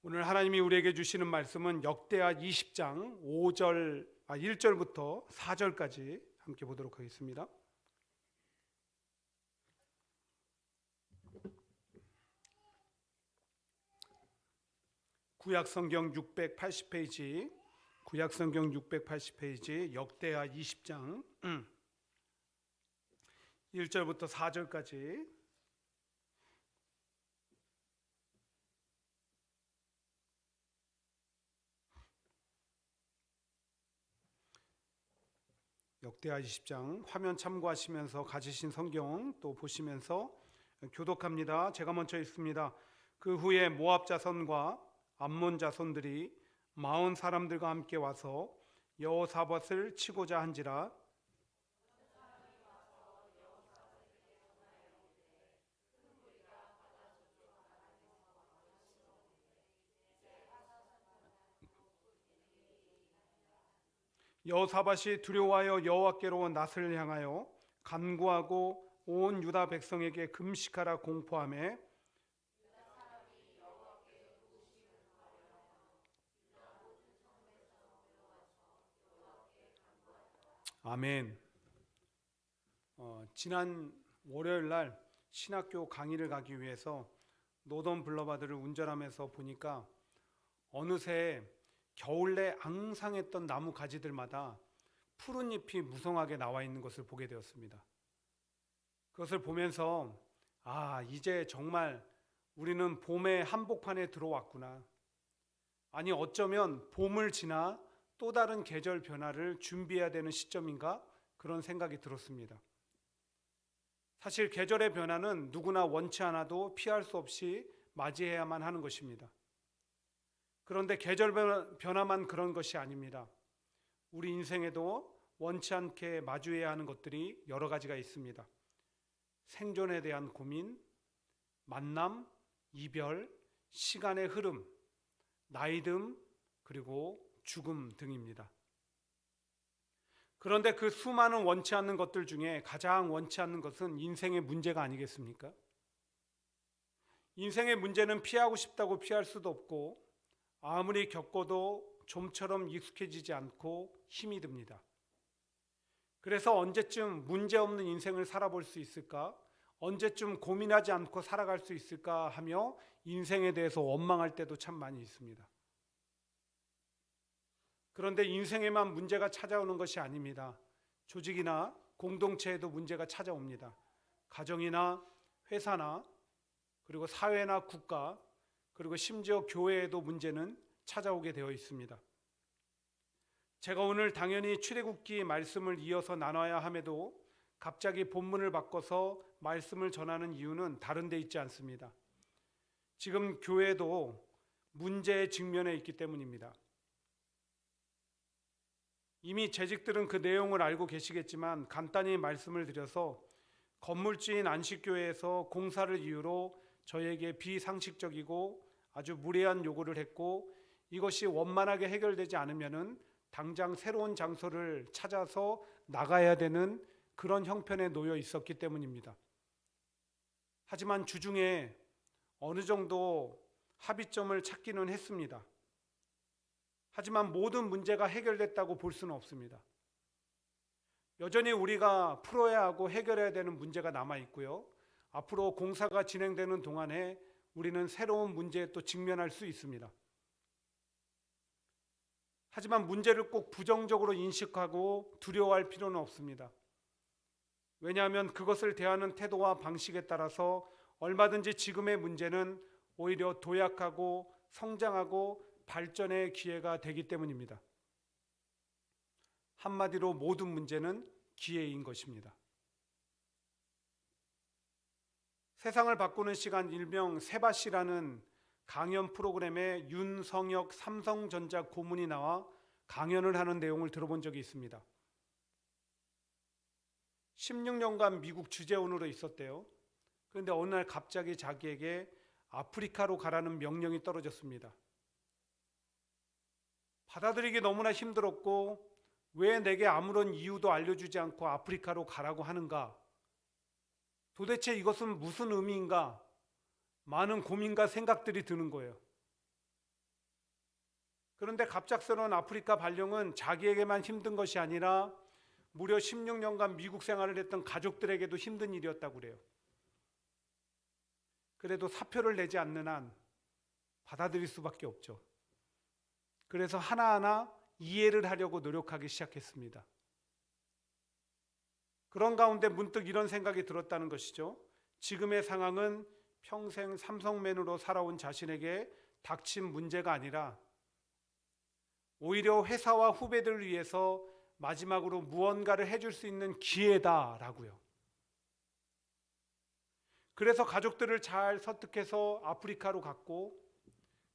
오늘 하나님이 우리에게 주시는 말씀은 역대하 20장 1절부터 4절까지 함께 보도록 하겠습니다. 구약성경 680페이지 역대하 20장 1절부터 4절까지 역대하 20장 화면 참고하시면서 가지신 성경 또 보시면서 교독합니다. 제가 먼저 읽습니다. 그 후에 모압 자손과 암몬 자손들이 40 사람들과 함께 와서 여호사밧을 치고자 한지라. 여호사밧이 두려워하여 여호와께로 낯을 향하여 간구하고 온 유다 백성에게 금식하라 공포하며 아멘. 지난 월요일 날 신학교 강의를 가기 위해서 노던 블러바드를 운전하면서 보니까 어느새 겨울 내 앙상했던 나무 가지들마다 푸른 잎이 무성하게 나와 있는 것을 보게 되었습니다. 그것을 보면서 이제 정말 우리는 봄의 한복판에 들어왔구나. 아니 어쩌면 봄을 지나 또 다른 계절 변화를 준비해야 되는 시점인가 그런 생각이 들었습니다. 사실 계절의 변화는 누구나 원치 않아도 피할 수 없이 맞이해야만 하는 것입니다. 그런데 계절 변화만 그런 것이 아닙니다. 우리 인생에도 원치 않게 마주해야 하는 것들이 여러 가지가 있습니다. 생존에 대한 고민, 만남, 이별, 시간의 흐름, 나이듦, 그리고 죽음 등입니다. 그런데 그 수많은 원치 않는 것들 중에 가장 원치 않는 것은 인생의 문제가 아니겠습니까? 인생의 문제는 피하고 싶다고 피할 수도 없고 아무리 겪어도 좀처럼 익숙해지지 않고 힘이 듭니다. 그래서 언제쯤 문제없는 인생을 살아볼 수 있을까? 언제쯤 고민하지 않고 살아갈 수 있을까 하며 인생에 대해서 원망할 때도 참 많이 있습니다. 그런데 인생에만 문제가 찾아오는 것이 아닙니다. 조직이나 공동체에도 문제가 찾아옵니다. 가정이나 회사나 그리고 사회나 국가 그리고 심지어 교회에도 문제는 찾아오게 되어 있습니다. 제가 오늘 당연히 출애굽기 말씀을 이어서 나눠야 함에도 갑자기 본문을 바꿔서 말씀을 전하는 이유는 다른 데 있지 않습니다. 지금 교회도 문제의 직면에 있기 때문입니다. 이미 재직들은 그 내용을 알고 계시겠지만 간단히 말씀을 드려서 건물주인 안식교회에서 공사를 이유로 저에게 비상식적이고 아주 무례한 요구를 했고 이것이 원만하게 해결되지 않으면은 당장 새로운 장소를 찾아서 나가야 되는 그런 형편에 놓여 있었기 때문입니다. 하지만 주중에 어느 정도 합의점을 찾기는 했습니다. 하지만 모든 문제가 해결됐다고 볼 수는 없습니다. 여전히 우리가 풀어야 하고 해결해야 되는 문제가 남아 있고요. 앞으로 공사가 진행되는 동안에 우리는 새로운 문제에 또 직면할 수 있습니다. 하지만 문제를 꼭 부정적으로 인식하고 두려워할 필요는 없습니다. 왜냐하면 그것을 대하는 태도와 방식에 따라서 얼마든지 지금의 문제는 오히려 도약하고 성장하고 발전의 기회가 되기 때문입니다. 한마디로 모든 문제는 기회인 것입니다. 세상을 바꾸는 시간 일명 세바시라는 강연 프로그램에 윤성혁 삼성전자 고문이 나와 강연을 하는 내용을 들어본 적이 있습니다. 16년간 미국 주재원으로 있었대요. 그런데 어느 날 갑자기 자기에게 아프리카로 가라는 명령이 떨어졌습니다. 받아들이기 너무나 힘들었고 왜 내게 아무런 이유도 알려주지 않고 아프리카로 가라고 하는가? 도대체 이것은 무슨 의미인가? 많은 고민과 생각들이 드는 거예요. 그런데 갑작스러운 아프리카 발령은 자기에게만 힘든 것이 아니라 무려 16년간 미국 생활을 했던 가족들에게도 힘든 일이었다고 그래요. 그래도 사표를 내지 않는 한 받아들일 수밖에 없죠. 그래서 하나하나 이해를 하려고 노력하기 시작했습니다. 그런 가운데 문득 이런 생각이 들었다는 것이죠. 지금의 상황은 평생 삼성맨으로 살아온 자신에게 닥친 문제가 아니라 오히려 회사와 후배들을 위해서 마지막으로 무언가를 해줄 수 있는 기회다라고요. 그래서 가족들을 잘 설득해서 아프리카로 갔고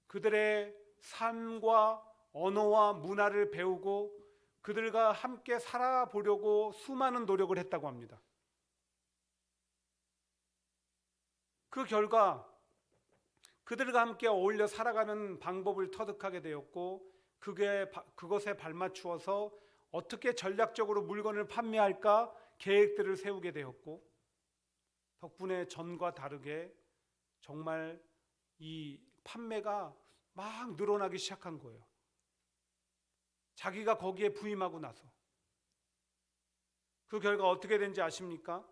그들의 삶과 언어와 문화를 배우고 그들과 함께 살아보려고 수많은 노력을 했다고 합니다. 그 결과 그들과 함께 어울려 살아가는 방법을 터득하게 되었고 그것에 발맞추어서 어떻게 전략적으로 물건을 판매할까 계획들을 세우게 되었고 덕분에 전과 다르게 정말 이 판매가 막 늘어나기 시작한 거예요. 자기가 거기에 부임하고 나서 그 결과 어떻게 된지 아십니까?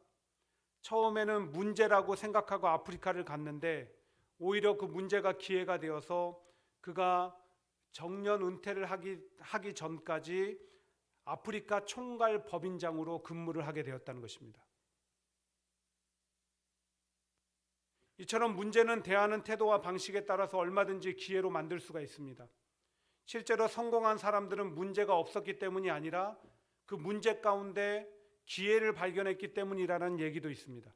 처음에는 문제라고 생각하고 아프리카를 갔는데 오히려 그 문제가 기회가 되어서 그가 정년 은퇴를 하기 전까지 아프리카 총괄 법인장으로 근무를 하게 되었다는 것입니다. 이처럼 문제는 대하는 태도와 방식에 따라서 얼마든지 기회로 만들 수가 있습니다. 실제로 성공한 사람들은 문제가 없었기 때문이 아니라 그 문제 가운데 기회를 발견했기 때문이라는 얘기도 있습니다.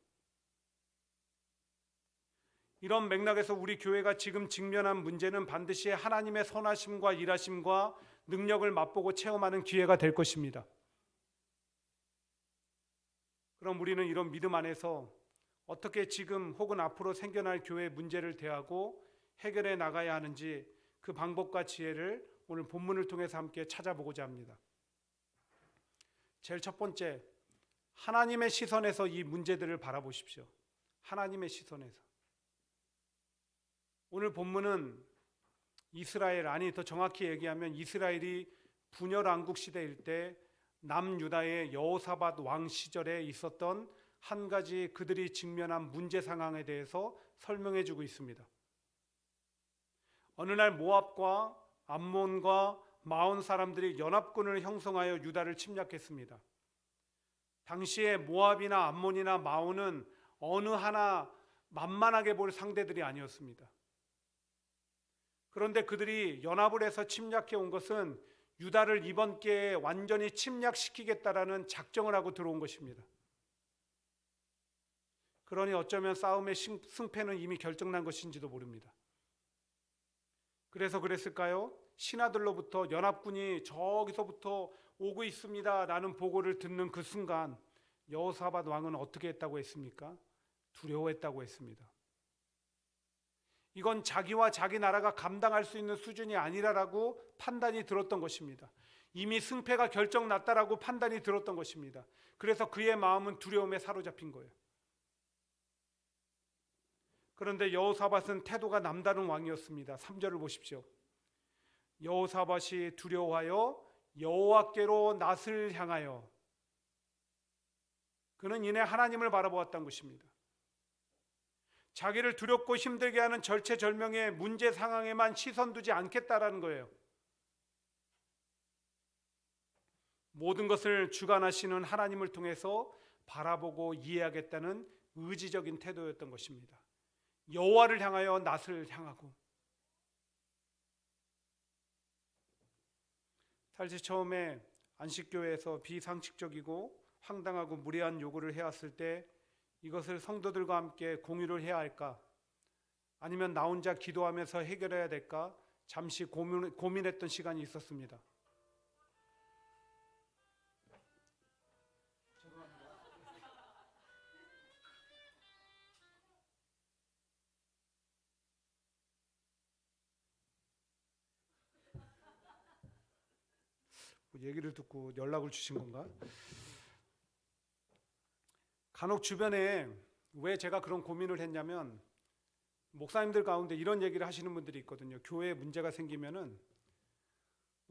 이런 맥락에서 우리 교회가 지금 직면한 문제는 반드시 하나님의 선하심과 일하심과 능력을 맛보고 체험하는 기회가 될 것입니다. 그럼 우리는 이런 믿음 안에서 어떻게 지금 혹은 앞으로 생겨날 교회의 문제를 대하고 해결해 나가야 하는지 그 방법과 지혜를 오늘 본문을 통해서 함께 찾아보고자 합니다. 제일 첫 번째, 하나님의 시선에서 이 문제들을 바라보십시오. 하나님의 시선에서. 오늘 본문은 이스라엘, 아니 더 정확히 얘기하면 이스라엘이 분열 왕국 시대일 때 남유다의 여호사밧 왕 시절에 있었던 한 가지 그들이 직면한 문제 상황에 대해서 설명해 주고 있습니다. 어느 날 모압과 암몬과 마온 사람들이 연합군을 형성하여 유다를 침략했습니다. 당시에 모압이나 암몬이나 마온은 어느 하나 만만하게 볼 상대들이 아니었습니다. 그런데 그들이 연합을 해서 침략해 온 것은 유다를 이번 기회에 완전히 침략시키겠다라는 작정을 하고 들어온 것입니다. 그러니 어쩌면 싸움의 승패는 이미 결정난 것인지도 모릅니다. 그래서 그랬을까요? 신하들로부터 연합군이 저기서부터 오고 있습니다 라는 보고를 듣는 그 순간 여호사밧 왕은 어떻게 했다고 했습니까? 두려워했다고 했습니다. 이건 자기와 자기 나라가 감당할 수 있는 수준이 아니라라고 판단이 들었던 것입니다. 이미 승패가 결정났다라고 판단이 들었던 것입니다. 그래서 그의 마음은 두려움에 사로잡힌 거예요. 그런데 여호사밧은 태도가 남다른 왕이었습니다. 3절을 보십시오. 여호사밧이 두려워하여 여호와께로 낯을 향하여 그는 이내 하나님을 바라보았다는 것입니다. 자기를 두렵고 힘들게 하는 절체절명의 문제 상황에만 시선 두지 않겠다라는 거예요. 모든 것을 주관하시는 하나님을 통해서 바라보고 이해하겠다는 의지적인 태도였던 것입니다. 여호와를 향하여 낯을 향하고. 사실 처음에 안식교회에서 비상식적이고 황당하고 무례한 요구를 해왔을 때 이것을 성도들과 함께 공유를 해야 할까? 아니면 나 혼자 기도하면서 해결해야 될까? 잠시 고민했던 시간이 있었습니다. 얘기를 듣고 연락을 주신 건가? 간혹 주변에 왜 제가 그런 고민을 했냐면 목사님들 가운데 이런 얘기를 하시는 분들이 있거든요. 교회에 문제가 생기면은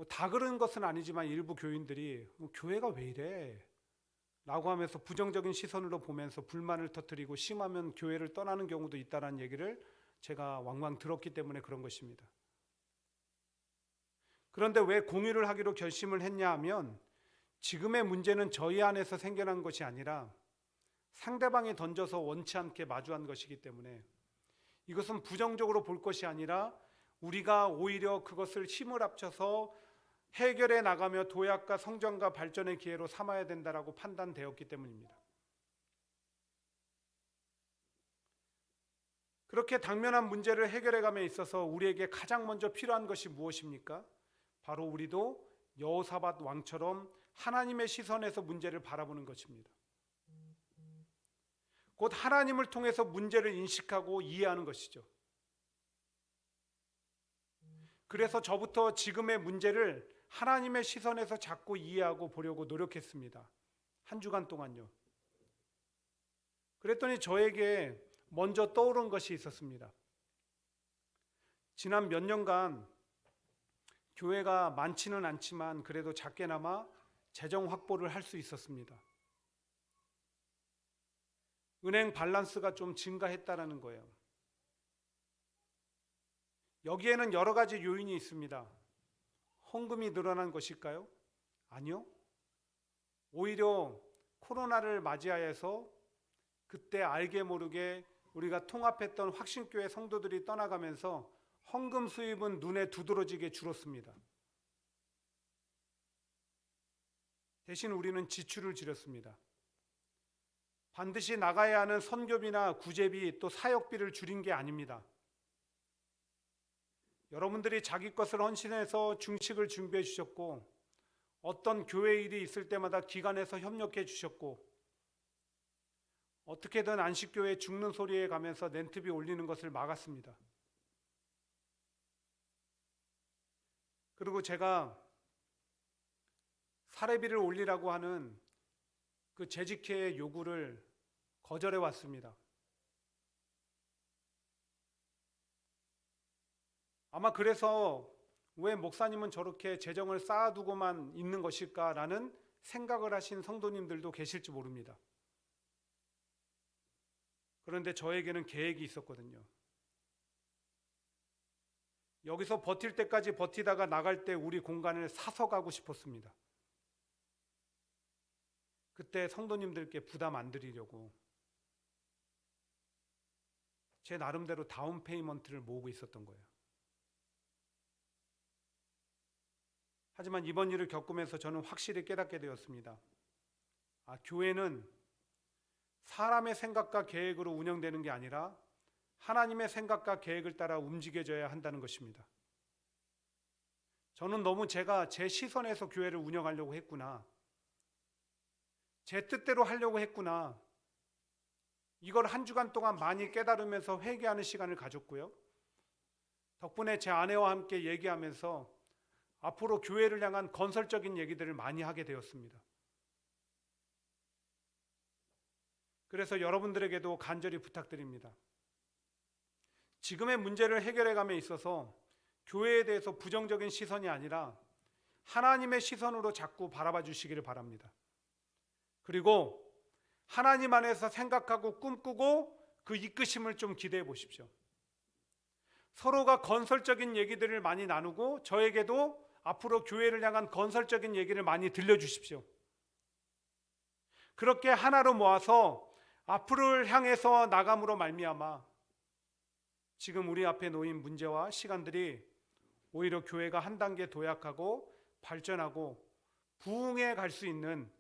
다 그런 것은 아니지만 일부 교인들이 교회가 왜 이래? 라고 하면서 부정적인 시선으로 보면서 불만을 터뜨리고 심하면 교회를 떠나는 경우도 있다는 얘기를 제가 왕왕 들었기 때문에 그런 것입니다. 그런데 왜 공유를 하기로 결심을 했냐 하면 지금의 문제는 저희 안에서 생겨난 것이 아니라 상대방이 던져서 원치 않게 마주한 것이기 때문에 이것은 부정적으로 볼 것이 아니라 우리가 오히려 그것을 힘을 합쳐서 해결해 나가며 도약과 성장과 발전의 기회로 삼아야 된다라고 판단되었기 때문입니다. 그렇게 당면한 문제를 해결해 감에 있어서 우리에게 가장 먼저 필요한 것이 무엇입니까? 바로 우리도 여호사밧 왕처럼 하나님의 시선에서 문제를 바라보는 것입니다. 곧 하나님을 통해서 문제를 인식하고 이해하는 것이죠. 그래서 저부터 지금의 문제를 하나님의 시선에서 자꾸 이해하고 보려고 노력했습니다. 한 주간 동안요. 그랬더니 저에게 먼저 떠오른 것이 있었습니다. 지난 몇 년간 교회가 많지는 않지만 그래도 작게나마 재정 확보를 할 수 있었습니다. 은행 밸런스가 좀 증가했다라는 거예요. 여기에는 여러 가지 요인이 있습니다. 헌금이 늘어난 것일까요? 아니요. 오히려 코로나를 맞이하여서 그때 알게 모르게 우리가 통합했던 확신교회 성도들이 떠나가면서 헌금 수입은 눈에 두드러지게 줄었습니다. 대신 우리는 지출을 줄였습니다. 반드시 나가야 하는 선교비나 구제비 또 사역비를 줄인 게 아닙니다. 여러분들이 자기 것을 헌신해서 중식을 준비해 주셨고 어떤 교회 일이 있을 때마다 기관에서 협력해 주셨고 어떻게든 안식교회 죽는 소리에 가면서 렌트비 올리는 것을 막았습니다. 그리고 제가 사례비를 올리라고 하는 그 재직회의 요구를 거절해 왔습니다. 아마 그래서 왜 목사님은 저렇게 재정을 쌓아두고만 있는 것일까라는 생각을 하신 성도님들도 계실지 모릅니다. 그런데 저에게는 계획이 있었거든요. 여기서 버틸 때까지 버티다가 나갈 때 우리 공간을 사서 가고 싶었습니다. 그때 성도님들께 부담 안 드리려고 제 나름대로 다운 페이먼트를 모으고 있었던 거예요. 하지만 이번 일을 겪으면서 저는 확실히 깨닫게 되었습니다. 교회는 사람의 생각과 계획으로 운영되는 게 아니라 하나님의 생각과 계획을 따라 움직여져야 한다는 것입니다. 저는 너무 제가 제 시선에서 교회를 운영하려고 했구나. 제 뜻대로 하려고 했구나. 이걸 한 주간 동안 많이 깨달으면서 회개하는 시간을 가졌고요. 덕분에 제 아내와 함께 얘기하면서 앞으로 교회를 향한 건설적인 얘기들을 많이 하게 되었습니다. 그래서 여러분들에게도 간절히 부탁드립니다. 지금의 문제를 해결해 감에 있어서 교회에 대해서 부정적인 시선이 아니라 하나님의 시선으로 자꾸 바라봐 주시기를 바랍니다. 그리고 하나님 안에서 생각하고 꿈꾸고 그 이끄심을 좀 기대해 보십시오. 서로가 건설적인 얘기들을 많이 나누고 저에게도 앞으로 교회를 향한 건설적인 얘기를 많이 들려주십시오. 그렇게 하나로 모아서 앞으로를 향해서 나감으로 말미암아 지금 우리 앞에 놓인 문제와 시간들이 오히려 교회가 한 단계 도약하고 발전하고 부흥해 갈 수 있는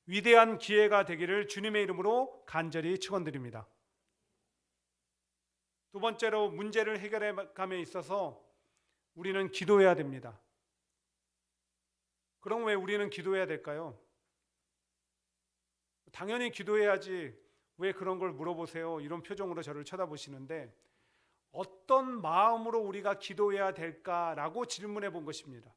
위대한 기회가 되기를 주님의 이름으로 간절히 축원드립니다. 두 번째로 문제를 해결해 감에 있어서 우리는 기도해야 됩니다. 그럼 왜 우리는 기도해야 될까요? 당연히 기도해야지 왜 그런 걸 물어보세요? 이런 표정으로 저를 쳐다보시는데 어떤 마음으로 우리가 기도해야 될까라고 질문해 본 것입니다.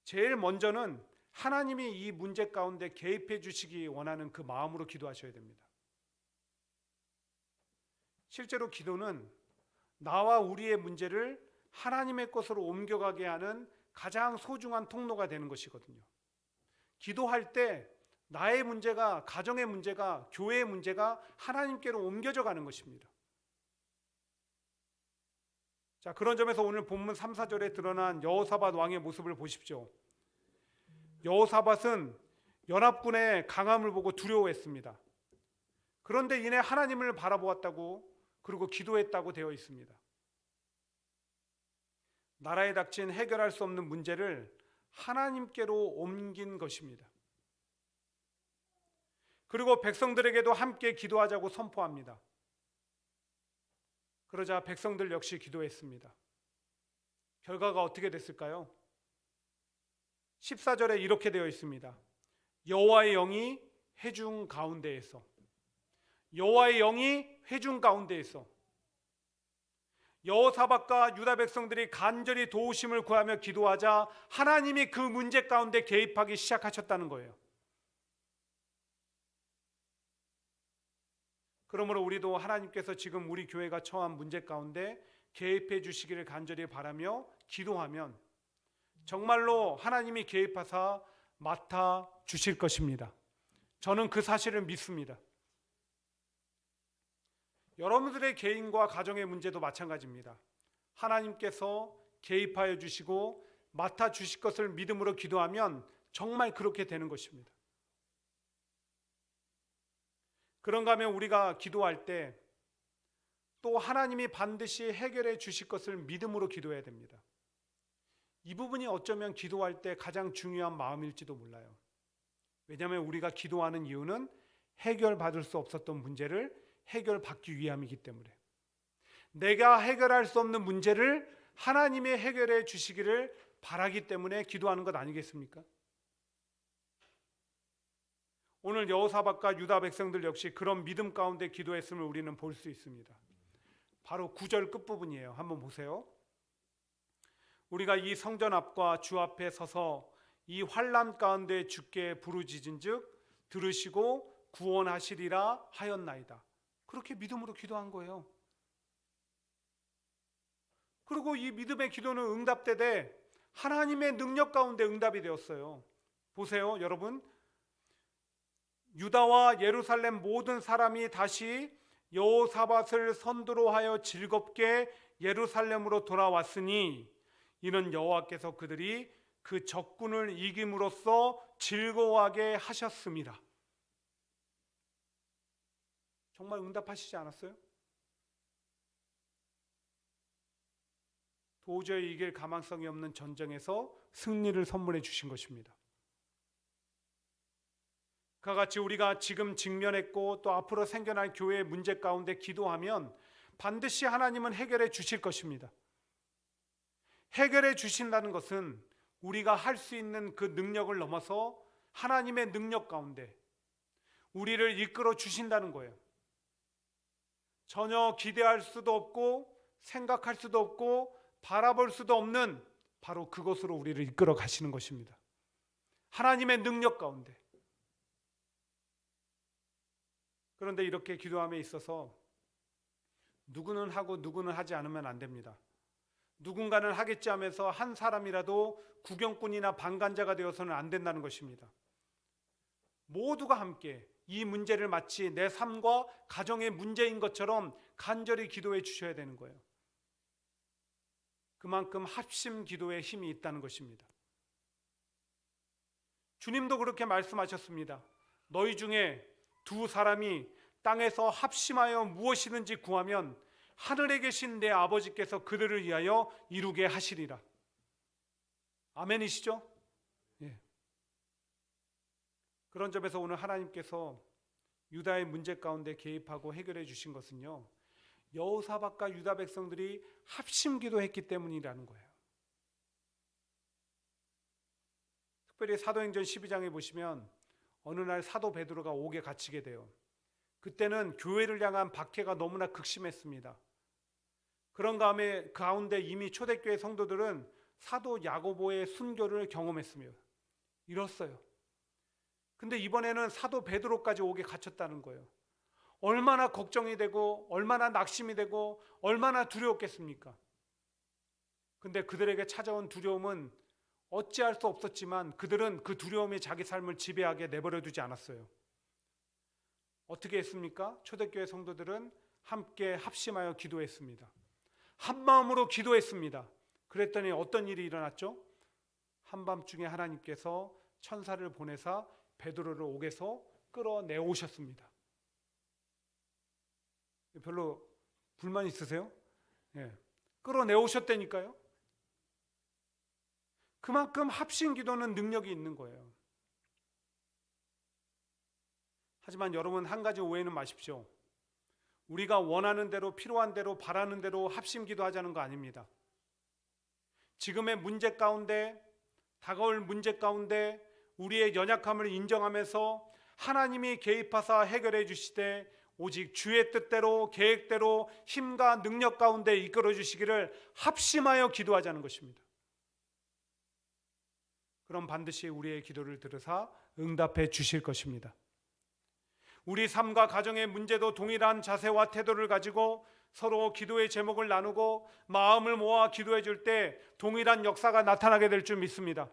제일 먼저는 하나님이 이 문제 가운데 개입해 주시기 원하는 그 마음으로 기도하셔야 됩니다. 실제로 기도는 나와 우리의 문제를 하나님의 것으로 옮겨가게 하는 가장 소중한 통로가 되는 것이거든요. 기도할 때 나의 문제가, 가정의 문제가, 교회의 문제가 하나님께로 옮겨져 가는 것입니다. 자, 그런 점에서 오늘 본문 3, 4절에 드러난 여호사밧 왕의 모습을 보십시오. 여호사밧은 연합군의 강함을 보고 두려워했습니다. 그런데 이내 하나님을 바라보았다고, 그리고 기도했다고 되어 있습니다. 나라에 닥친 해결할 수 없는 문제를 하나님께로 옮긴 것입니다. 그리고 백성들에게도 함께 기도하자고 선포합니다. 그러자 백성들 역시 기도했습니다. 결과가 어떻게 됐을까요? 14절에 이렇게 되어 있습니다. 여호와의 영이 회중 가운데에서, 여호와의 영이 회중 가운데에서 여호사밧과 유다 백성들이 간절히 도우심을 구하며 기도하자 하나님이 그 문제 가운데 개입하기 시작하셨다는 거예요. 그러므로 우리도 하나님께서 지금 우리 교회가 처한 문제 가운데 개입해 주시기를 간절히 바라며 기도하면 정말로 하나님이 개입하사 맡아 주실 것입니다. 저는 그 사실을 믿습니다. 여러분들의 개인과 가정의 문제도 마찬가지입니다. 하나님께서 개입하여 주시고 맡아 주실 것을 믿음으로 기도하면 정말 그렇게 되는 것입니다. 그런가 하면 우리가 기도할 때 또 하나님이 반드시 해결해 주실 것을 믿음으로 기도해야 됩니다. 이 부분이 어쩌면 기도할 때 가장 중요한 마음일지도 몰라요. 왜냐하면 우리가 기도하는 이유는 해결받을 수 없었던 문제를 해결받기 위함이기 때문에, 내가 해결할 수 없는 문제를 하나님이 해결해 주시기를 바라기 때문에 기도하는 것 아니겠습니까? 오늘 여호사밧과 유다 백성들 역시 그런 믿음 가운데 기도했음을 우리는 볼 수 있습니다. 바로 9절 끝부분이에요. 한번 보세요. 우리가 이 성전 앞과 주 앞에 서서 이 환난 가운데 주께 부르짖은즉 들으시고 구원하시리라 하였나이다. 그렇게 믿음으로 기도한 거예요. 그리고 이 믿음의 기도는 응답되되 하나님의 능력 가운데 응답이 되었어요. 보세요, 여러분. 유다와 예루살렘 모든 사람이 다시 여호사밧을 선두로 하여 즐겁게 예루살렘으로 돌아왔으니 이는 여호와께서 그들이 그 적군을 이김으로써 즐거워하게 하셨습니다. 정말 응답하시지 않았어요? 도저히 이길 가망성이 없는 전쟁에서 승리를 선물해 주신 것입니다. 그와 같이 우리가 지금 직면했고 또 앞으로 생겨날 교회의 문제 가운데 기도하면 반드시 하나님은 해결해 주실 것입니다. 해결해 주신다는 것은 우리가 할 수 있는 그 능력을 넘어서 하나님의 능력 가운데 우리를 이끌어 주신다는 거예요. 전혀 기대할 수도 없고 생각할 수도 없고 바라볼 수도 없는 바로 그것으로 우리를 이끌어 가시는 것입니다. 하나님의 능력 가운데. 그런데 이렇게 기도함에 있어서 누구는 하고 누구는 하지 않으면 안 됩니다. 누군가는 하겠지 하면서 한 사람이라도 구경꾼이나 방관자가 되어서는 안 된다는 것입니다. 모두가 함께 이 문제를 마치 내 삶과 가정의 문제인 것처럼 간절히 기도해 주셔야 되는 거예요. 그만큼 합심 기도에 힘이 있다는 것입니다. 주님도 그렇게 말씀하셨습니다. 너희 중에 두 사람이 땅에서 합심하여 무엇이든지 구하면 하늘에 계신 내 아버지께서 그들을 위하여 이루게 하시리라. 아멘이시죠? 예. 그런 점에서 오늘 하나님께서 유다의 문제 가운데 개입하고 해결해 주신 것은요, 여호사밧과 유다 백성들이 합심 기도했기 때문이라는 거예요. 특별히 사도행전 12장에 보시면 어느 날 사도 베드로가 옥에 갇히게 돼요. 그때는 교회를 향한 박해가 너무나 극심했습니다. 그런 가운데 이미 초대교회 성도들은 사도 야고보의 순교를 경험했으며 잃었어요. 근데 이번에는 사도 베드로까지 옥에 갇혔다는 거예요. 얼마나 걱정이 되고 얼마나 낙심이 되고 얼마나 두려웠겠습니까? 근데 그들에게 찾아온 두려움은 어찌할 수 없었지만 그들은 그 두려움이 자기 삶을 지배하게 내버려 두지 않았어요. 어떻게 했습니까? 초대교회 성도들은 함께 합심하여 기도했습니다. 한 마음으로 기도했습니다. 그랬더니 어떤 일이 일어났죠? 한밤중에 하나님께서 천사를 보내사 베드로를 옥에서 끌어내오셨습니다. 별로 불만 있으세요? 예. 끌어내오셨다니까요. 그만큼 합심 기도는 능력이 있는 거예요. 하지만 여러분, 한 가지 오해는 마십시오. 우리가 원하는 대로, 필요한 대로, 바라는 대로 합심 기도하자는 거 아닙니다. 지금의 문제 가운데, 다가올 문제 가운데 우리의 연약함을 인정하면서 하나님이 개입하사 해결해 주시되 오직 주의 뜻대로, 계획대로, 힘과 능력 가운데 이끌어 주시기를 합심하여 기도하자는 것입니다. 그럼 반드시 우리의 기도를 들으사 응답해 주실 것입니다. 우리 삶과 가정의 문제도 동일한 자세와 태도를 가지고 서로 기도의 제목을 나누고 마음을 모아 기도해 줄 때 동일한 역사가 나타나게 될 줄 믿습니다.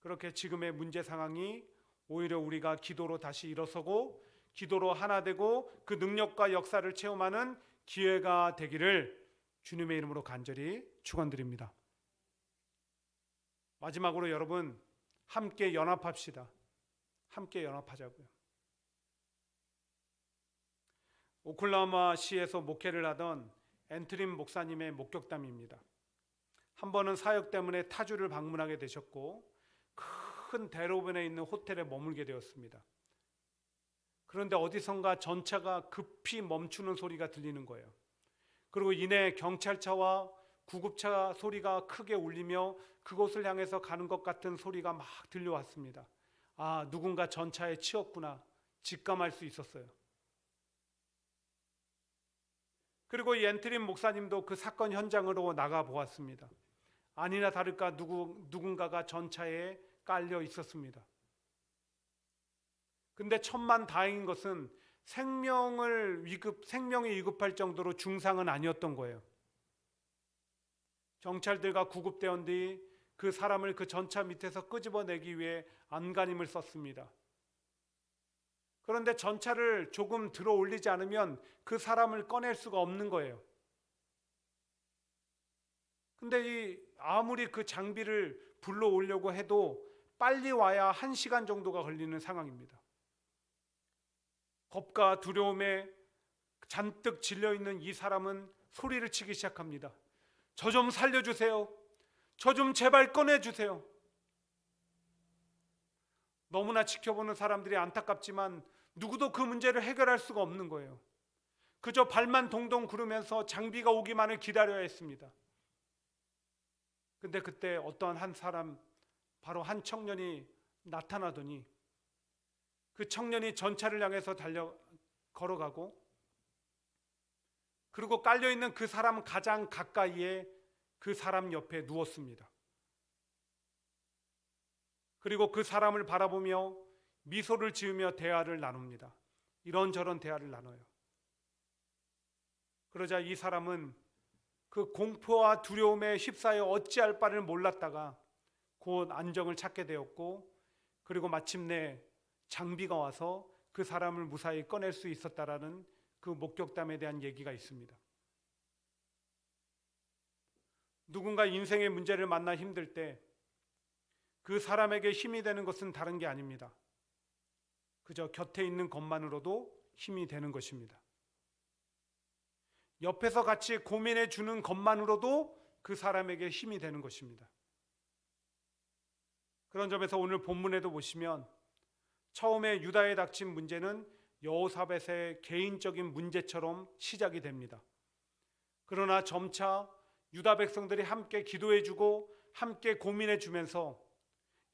그렇게 지금의 문제 상황이 오히려 우리가 기도로 다시 일어서고 기도로 하나 되고 그 능력과 역사를 체험하는 기회가 되기를 주님의 이름으로 간절히 축원드립니다. 마지막으로 여러분, 함께 연합합시다. 함께 연합하자고요. 오클라호마시에서 목회를 하던 앤트림 목사님의 목격담입니다. 한 번은 사역 때문에 타주를 방문하게 되셨고 큰 대로변에 있는 호텔에 머물게 되었습니다. 그런데 어디선가 전차가 급히 멈추는 소리가 들리는 거예요. 그리고 이내 경찰차와 구급차 소리가 크게 울리며 그곳을 향해서 가는 것 같은 소리가 막 들려왔습니다. 아, 누군가 전차에 치였구나 직감할 수 있었어요. 그리고 이 앤트림 목사님도 그 사건 현장으로 나가 보았습니다. 아니나 다를까 누군가가 전차에 깔려 있었습니다. 근데 천만다행인 것은 생명이 위급할 정도로 중상은 아니었던 거예요. 경찰들과 구급대원들이 그 사람을 그 전차 밑에서 끄집어내기 위해 안간힘을 썼습니다. 그런데 전차를 조금 들어 올리지 않으면 그 사람을 꺼낼 수가 없는 거예요. 근데 아무리 그 장비를 불러 오려고 해도 빨리 와야 1시간 정도가 걸리는 상황입니다. 겁과 두려움에 잔뜩 질려있는 이 사람은 소리를 치기 시작합니다. 저 좀 살려주세요. 저 좀 제발 꺼내주세요. 너무나 지켜보는 사람들이 안타깝지만 누구도 그 문제를 해결할 수가 없는 거예요. 그저 발만 동동 구르면서 장비가 오기만을 기다려야 했습니다. 근데 그때 어떠한 한 사람, 바로 한 청년이 나타나더니 그 청년이 전차를 향해서 걸어가고 그리고 깔려있는 그 사람 가장 가까이에 그 사람 옆에 누웠습니다. 그리고 그 사람을 바라보며 미소를 지으며 대화를 나눕니다. 이런저런 대화를 나눠요. 그러자 이 사람은 그 공포와 두려움에 휩싸여 어찌할 바를 몰랐다가 곧 안정을 찾게 되었고 그리고 마침내 장비가 와서 그 사람을 무사히 꺼낼 수 있었다라는 그 목격담에 대한 얘기가 있습니다. 누군가 인생의 문제를 만나 힘들 때 그 사람에게 힘이 되는 것은 다른 게 아닙니다. 그저 곁에 있는 것만으로도 힘이 되는 것입니다. 옆에서 같이 고민해 주는 것만으로도 그 사람에게 힘이 되는 것입니다. 그런 점에서 오늘 본문에도 보시면 처음에 유다에 닥친 문제는 여호사밧의 개인적인 문제처럼 시작이 됩니다. 그러나 점차 유다 백성들이 함께 기도해주고 함께 고민해주면서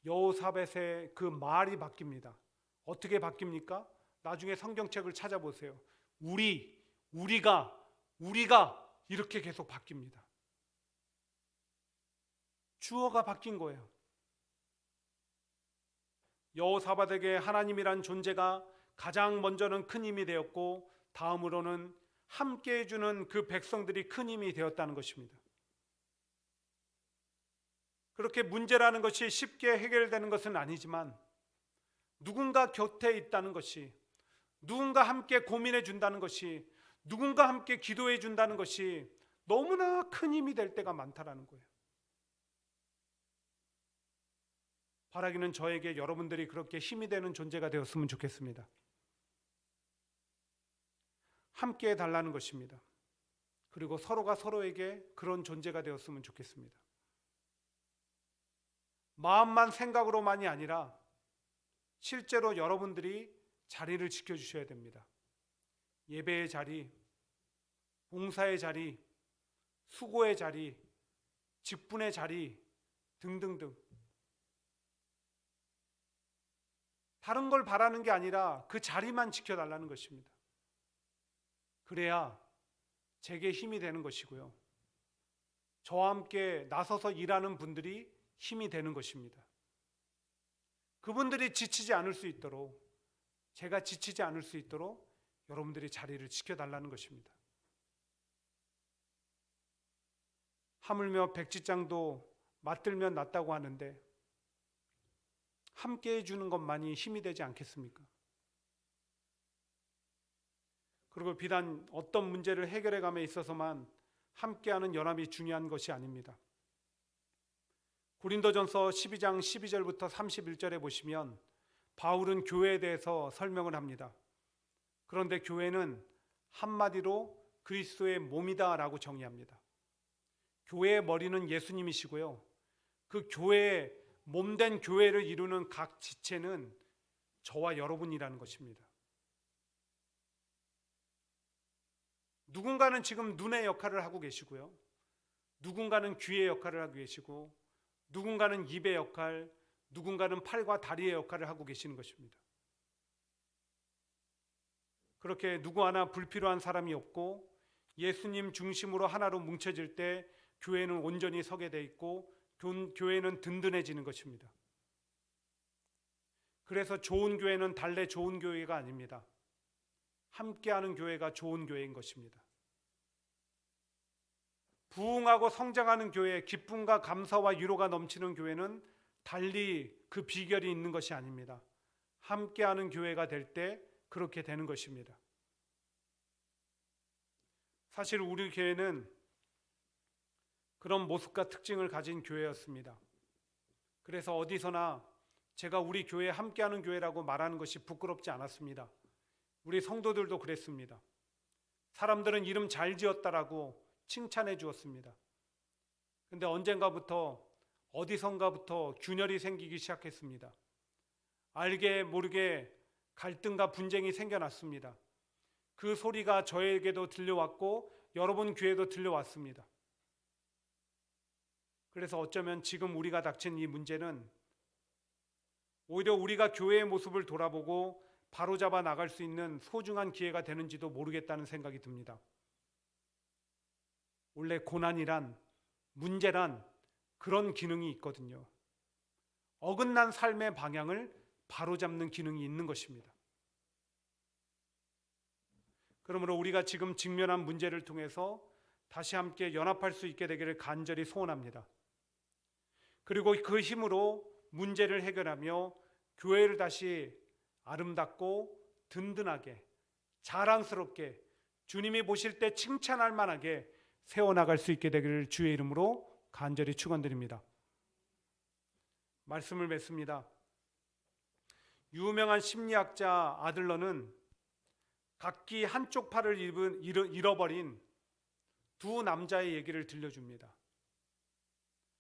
여호사밧의 그 말이 바뀝니다. 어떻게 바뀝니까? 나중에 성경책을 찾아보세요. 우리가 이렇게 계속 바뀝니다. 주어가 바뀐 거예요. 여호사밧에게 하나님이란 존재가 가장 먼저는 큰 힘이 되었고 다음으로는 함께 해주는 그 백성들이 큰 힘이 되었다는 것입니다. 그렇게 문제라는 것이 쉽게 해결되는 것은 아니지만 누군가 곁에 있다는 것이, 누군가 함께 고민해 준다는 것이, 누군가 함께 기도해 준다는 것이 너무나 큰 힘이 될 때가 많다라는 거예요. 바라기는 저에게 여러분들이 그렇게 힘이 되는 존재가 되었으면 좋겠습니다. 함께 해달라는 것입니다. 그리고 서로가 서로에게 그런 존재가 되었으면 좋겠습니다. 마음만 생각으로만이 아니라 실제로 여러분들이 자리를 지켜주셔야 됩니다. 예배의 자리, 봉사의 자리, 수고의 자리, 직분의 자리 등등등. 다른 걸 바라는 게 아니라 그 자리만 지켜달라는 것입니다. 그래야 제게 힘이 되는 것이고요. 저와 함께 나서서 일하는 분들이 힘이 되는 것입니다. 그분들이 지치지 않을 수 있도록, 제가 지치지 않을 수 있도록 여러분들이 자리를 지켜달라는 것입니다. 하물며 백지장도 맞들면 낫다고 하는데 함께 해주는 것만이 힘이 되지 않겠습니까? 그리고 비단 어떤 문제를 해결해감에 있어서만 함께하는 연합이 중요한 것이 아닙니다. 고린도전서 12장 12절부터 31절에 보시면 바울은 교회에 대해서 설명을 합니다. 그런데 교회는 한마디로 그리스도의 몸이다라고 정의합니다. 교회의 머리는 예수님이시고요. 그 교회의 몸된 교회를 이루는 각 지체는 저와 여러분이라는 것입니다. 누군가는 지금 눈의 역할을 하고 계시고요. 누군가는 귀의 역할을 하고 계시고, 누군가는 입의 역할, 누군가는 팔과 다리의 역할을 하고 계시는 것입니다. 그렇게 누구 하나 불필요한 사람이 없고 예수님 중심으로 하나로 뭉쳐질 때 교회는 온전히 서게 돼 있고 교회는 든든해지는 것입니다. 그래서 좋은 교회는 달래 좋은 교회가 아닙니다. 함께하는 교회가 좋은 교회인 것입니다. 부흥하고 성장하는 교회, 기쁨과 감사와 위로가 넘치는 교회는 달리 그 비결이 있는 것이 아닙니다. 함께하는 교회가 될 때 그렇게 되는 것입니다. 사실 우리 교회는 그런 모습과 특징을 가진 교회였습니다. 그래서 어디서나 제가 우리 교회 함께하는 교회라고 말하는 것이 부끄럽지 않았습니다. 우리 성도들도 그랬습니다. 사람들은 이름 잘 지었다라고 칭찬해 주었습니다. 근데 언젠가부터 어디선가부터 균열이 생기기 시작했습니다. 알게 모르게 갈등과 분쟁이 생겨났습니다. 그 소리가 저에게도 들려왔고 여러분 교회도 들려왔습니다. 그래서 어쩌면 지금 우리가 닥친 이 문제는 오히려 우리가 교회의 모습을 돌아보고 바로잡아 나갈 수 있는 소중한 기회가 되는지도 모르겠다는 생각이 듭니다. 원래 고난이란, 문제란 그런 기능이 있거든요. 어긋난 삶의 방향을 바로잡는 기능이 있는 것입니다. 그러므로 우리가 지금 직면한 문제를 통해서 다시 함께 연합할 수 있게 되기를 간절히 소원합니다. 그리고 그 힘으로 문제를 해결하며 교회를 다시 아름답고 든든하게, 자랑스럽게, 주님이 보실 때 칭찬할 만하게 세워나갈 수 있게 되기를 주의 이름으로 간절히 축원드립니다. 말씀을 맺습니다. 유명한 심리학자 아들러는 각기 한쪽 팔을 잃어버린 두 남자의 얘기를 들려줍니다.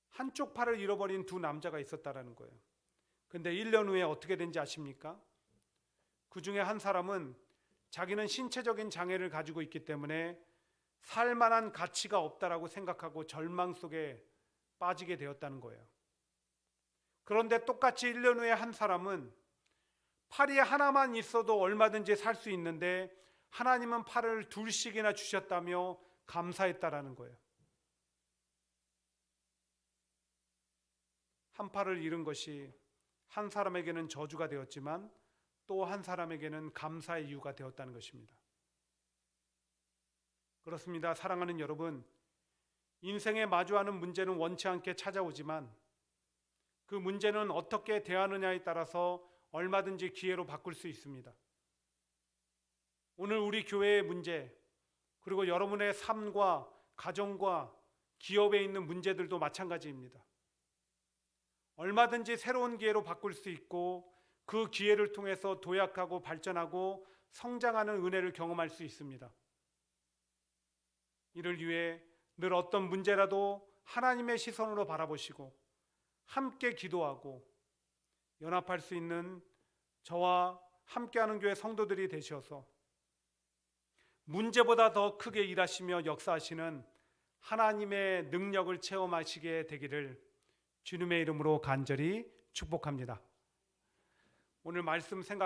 한쪽 팔을 잃어버린 두 남자가 있었다라는 거예요. 근데 1년 후에 어떻게 된지 아십니까? 그 중에 한 사람은 자기는 신체적인 장애를 가지고 있기 때문에 살만한 가치가 없다라고 생각하고 절망 속에 빠지게 되었다는 거예요. 그런데 똑같이 1년 후에 한 사람은 팔이 하나만 있어도 얼마든지 살 수 있는데 하나님은 팔을 둘씩이나 주셨다며 감사했다라는 거예요. 한 팔을 잃은 것이 한 사람에게는 저주가 되었지만 또 한 사람에게는 감사의 이유가 되었다는 것입니다. 그렇습니다. 사랑하는 여러분, 인생에 마주하는 문제는 원치 않게 찾아오지만 그 문제는 어떻게 대하느냐에 따라서 얼마든지 기회로 바꿀 수 있습니다. 오늘 우리 교회의 문제, 그리고 여러분의 삶과 가정과 기업에 있는 문제들도 마찬가지입니다. 얼마든지 새로운 기회로 바꿀 수 있고 그 기회를 통해서 도약하고 발전하고 성장하는 은혜를 경험할 수 있습니다. 이를 위해 늘 어떤 문제라도 하나님의 시선으로 바라보시고 함께 기도하고 연합할 수 있는 저와 함께하는 교회 성도들이 되셔서 문제보다 더 크게 일하시며 역사하시는 하나님의 능력을 체험하시게 되기를 주님의 이름으로 간절히 축복합니다. 오늘 말씀 생각